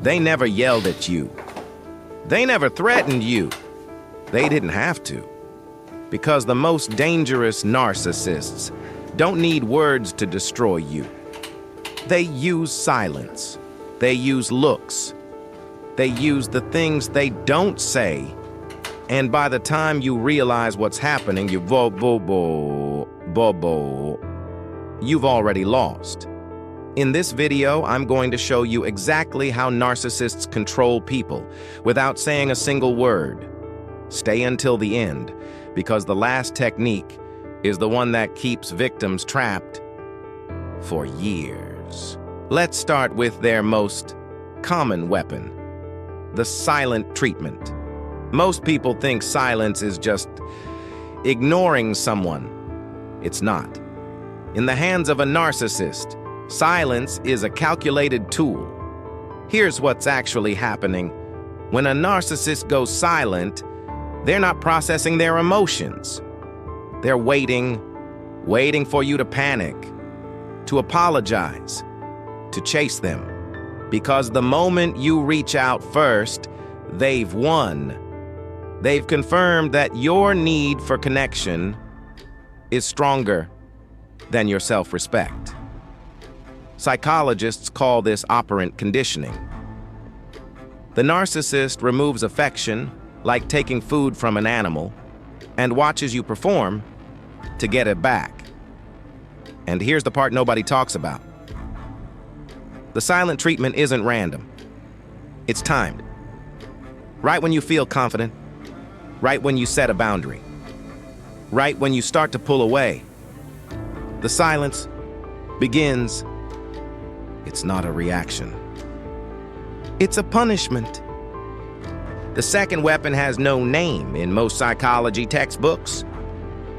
They never yelled at you. They never threatened you. They didn't have to. Because the most dangerous narcissists don't need words to destroy you. They use silence. They use looks. They use the things they don't say. And by the time you realize what's happening, you've already lost. In this video, I'm going to show you exactly how narcissists control people without saying a single word. Stay until the end, because the last technique is the one that keeps victims trapped for years. Let's start with their most common weapon, the silent treatment. Most people think silence is just ignoring someone. It's not. In the hands of a narcissist, silence is a calculated tool. Here's what's actually happening. When a narcissist goes silent, they're not processing their emotions. They're waiting for you to panic, to apologize, to chase them. Because the moment you reach out first, they've won. They've confirmed that your need for connection is stronger than your self-respect. Psychologists call this operant conditioning. The narcissist removes affection, like taking food from an animal, and watches you perform to get it back. And here's the part nobody talks about. The silent treatment isn't random. It's timed. Right when you feel confident, right when you set a boundary, right when you start to pull away, the silence begins. It's not a reaction. It's a punishment. The second weapon has no name in most psychology textbooks,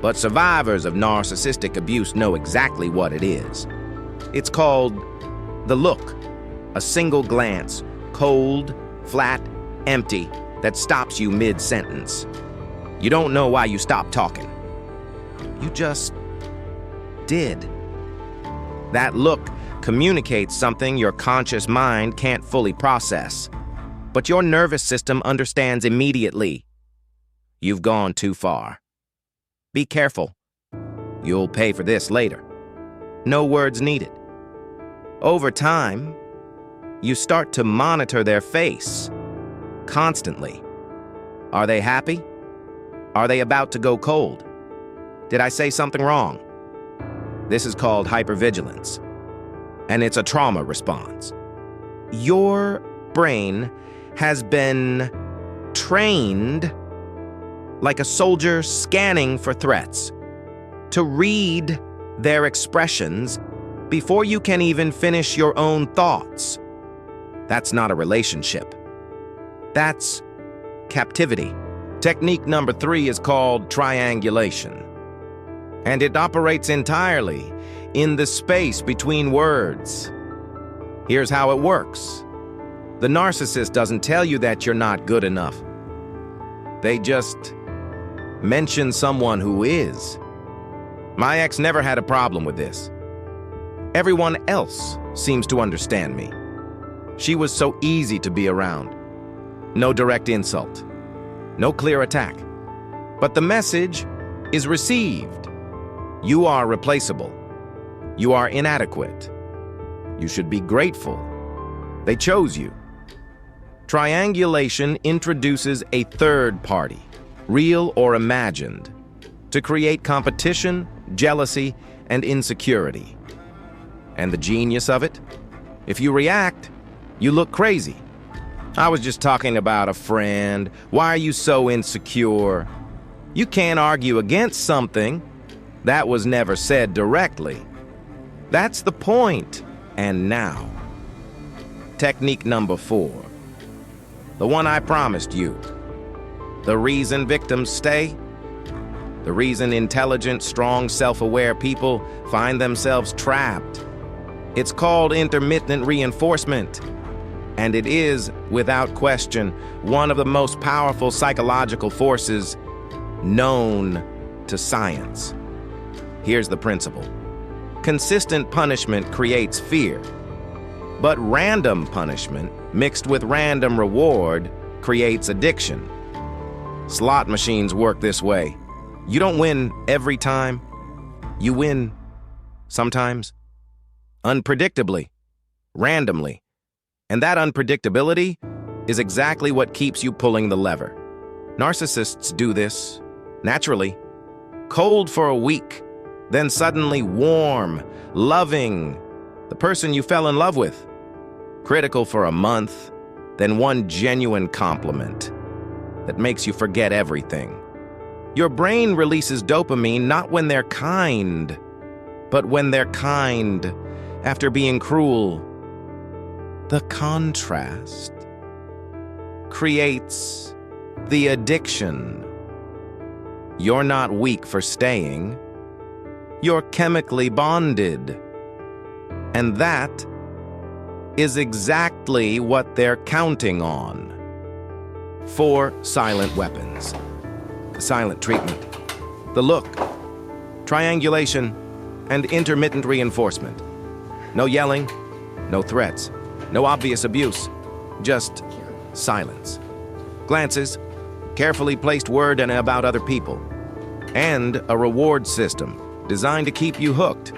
but survivors of narcissistic abuse know exactly what it is. It's called the look, a single glance, cold, flat, empty, that stops you mid-sentence. You don't know why you stopped talking. You just did. That look communicates something your conscious mind can't fully process, but your nervous system understands immediately. You've gone too far. Be careful. You'll pay for this later. No words needed. Over time, you start to monitor their face constantly. Are they happy? Are they about to go cold? Did I say something wrong? This is called hypervigilance, and it's a trauma response. Your brain has been trained like a soldier scanning for threats to read their expressions before you can even finish your own thoughts. That's not a relationship. That's captivity. Technique number 3 is called triangulation, and it operates entirely in the space between words. Here's how it works. The narcissist doesn't tell you that you're not good enough. They just mention someone who is. My ex never had a problem with this. Everyone else seems to understand me. She was so easy to be around. No direct insult. No clear attack. But the message is received. You are replaceable. You are inadequate. You should be grateful. They chose you. Triangulation introduces a third party, real or imagined, to create competition, jealousy, and insecurity. And the genius of it? If you react, you look crazy. I was just talking about a friend. Why are you so insecure? You can't argue against something that was never said directly. That's the point. And now, technique number 4. The one I promised you. The reason victims stay. The reason intelligent, strong, self-aware people find themselves trapped. It's called intermittent reinforcement. And it is, without question, one of the most powerful psychological forces known to science. Here's the principle. Consistent punishment creates fear. But random punishment mixed with random reward creates addiction. Slot machines work this way. You don't win every time. You win sometimes, unpredictably, randomly. And that unpredictability is exactly what keeps you pulling the lever. Narcissists do this naturally. Cold for a week, then suddenly warm, loving, the person you fell in love with. Critical for a month, then one genuine compliment that makes you forget everything. Your brain releases dopamine not when they're kind, but when they're kind after being cruel. The contrast creates the addiction. You're not weak for staying. You're chemically bonded. And that is exactly what they're counting on. 4 silent weapons. The silent treatment, the look, triangulation, and intermittent reinforcement. No yelling, no threats, no obvious abuse, just silence. Glances, carefully placed word and about other people, and a reward system designed to keep you hooked.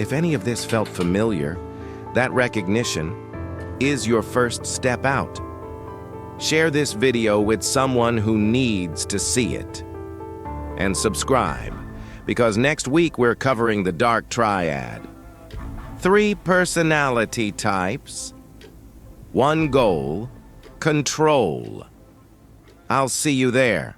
If any of this felt familiar, that recognition is your first step out. Share this video with someone who needs to see it. And subscribe, because next week we're covering the dark triad. 3 personality types, 1 goal, control. I'll see you there.